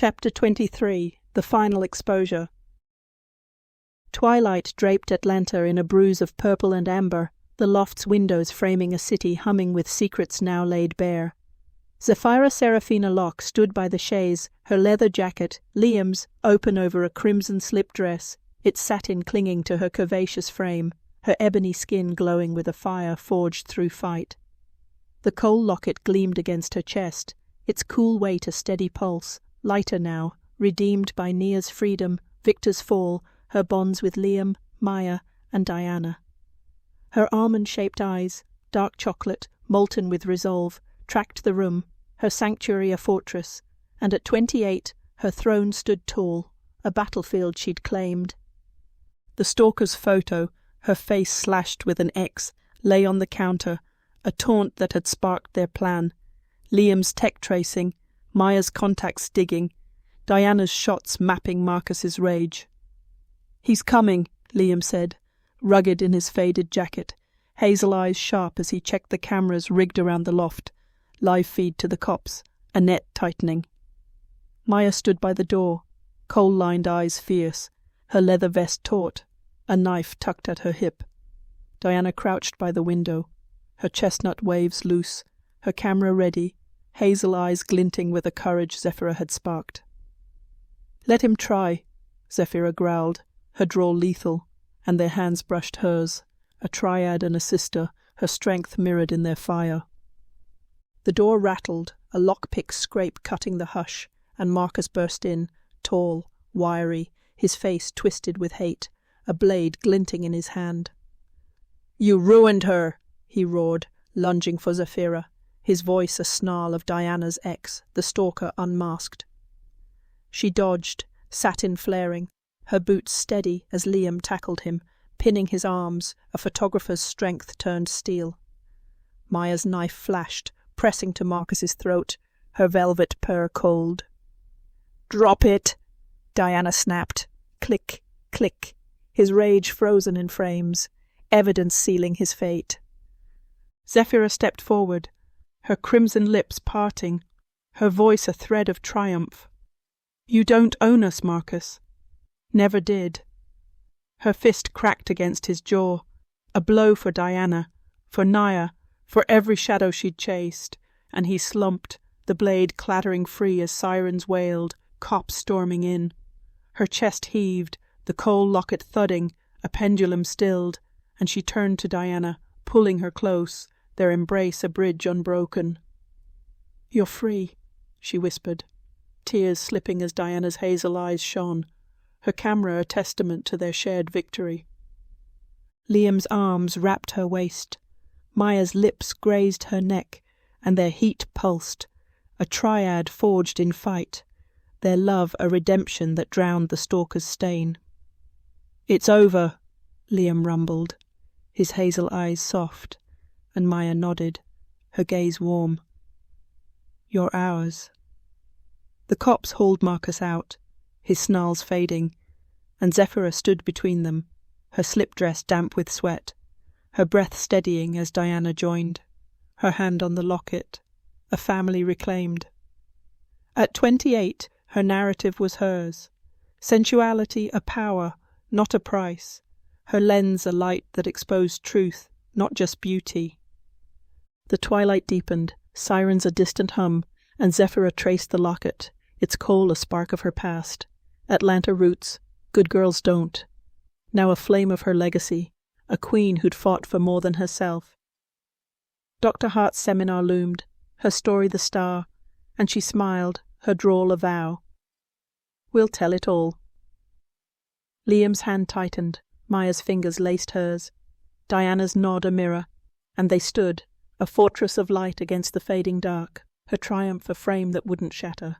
Chapter 23. The Final Exposure. Twilight draped Atlanta in a bruise of purple and amber, the loft's windows framing a city humming with secrets now laid bare. Zephyra Seraphina Locke stood by the chaise, her leather jacket, Liam's, open over a crimson slip dress, its satin clinging to her curvaceous frame, her ebony skin glowing with a fire forged through fight. The coal locket gleamed against her chest, its cool weight a steady pulse, lighter now, redeemed by Nia's freedom, Victor's fall, her bonds with Liam, Maya, and Diana. Her almond-shaped eyes, dark chocolate, molten with resolve, tracked the room, her sanctuary a fortress, and at 28 her throne stood tall, a battlefield she'd claimed. The stalker's photo, her face slashed with an X, lay on the counter, a taunt that had sparked their plan. Liam's tech tracing, Maya's contacts digging, Diana's shots mapping Marcus's rage. "He's coming," Liam said, rugged in his faded jacket, hazel eyes sharp as he checked the cameras rigged around the loft, live feed to the cops, a net tightening. Maya stood by the door, coal-lined eyes fierce, her leather vest taut, a knife tucked at her hip. Diana crouched by the window, her chestnut waves loose, her camera ready, hazel eyes glinting with the courage Zephyra had sparked. "Let him try," Zephyra growled, her drawl lethal, and their hands brushed hers, a triad and a sister, her strength mirrored in their fire. The door rattled, a lockpick scrape cutting the hush, and Marcus burst in, tall, wiry, his face twisted with hate, a blade glinting in his hand. "You ruined her," he roared, lunging for Zephyra, his voice a snarl of Diana's ex, the stalker unmasked. She dodged, satin flaring, her boots steady as Liam tackled him, pinning his arms, a photographer's strength turned steel. Maya's knife flashed, pressing to Marcus's throat, her velvet purr cold. "Drop it!" Diana snapped. Click, click, his rage frozen in frames, evidence sealing his fate. Zephyra stepped forward, her crimson lips parting, her voice a thread of triumph. "You don't own us, Marcus." "Never did." Her fist cracked against his jaw, a blow for Diana, for Nia, for every shadow she'd chased, and he slumped, the blade clattering free as sirens wailed, cops storming in. Her chest heaved, the coal locket thudding, a pendulum stilled, and she turned to Diana, pulling her close, their embrace a bridge unbroken. "You're free," she whispered, tears slipping as Diana's hazel eyes shone, her camera a testament to their shared victory. Liam's arms wrapped her waist, Maya's lips grazed her neck, and their heat pulsed, a triad forged in fight, their love a redemption that drowned the stalker's stain. "It's over," Liam rumbled, his hazel eyes soft, and Maya nodded, her gaze warm. "You're ours." The cops hauled Marcus out, his snarls fading, and Zephyra stood between them, her slip dress damp with sweat, her breath steadying as Diana joined, her hand on the locket, a family reclaimed. At 28, her narrative was hers, sensuality a power, not a price, her lens a light that exposed truth, not just beauty. The twilight deepened, sirens a distant hum, and Zephyra traced the locket, its coal a spark of her past. Atlanta roots, good girls don't. Now a flame of her legacy, a queen who'd fought for more than herself. Dr. Hart's seminar loomed, her story the star, and she smiled, her drawl a vow. "We'll tell it all." Liam's hand tightened, Maya's fingers laced hers, Diana's nod a mirror, and they stood, a fortress of light against the fading dark, her triumph a frame that wouldn't shatter.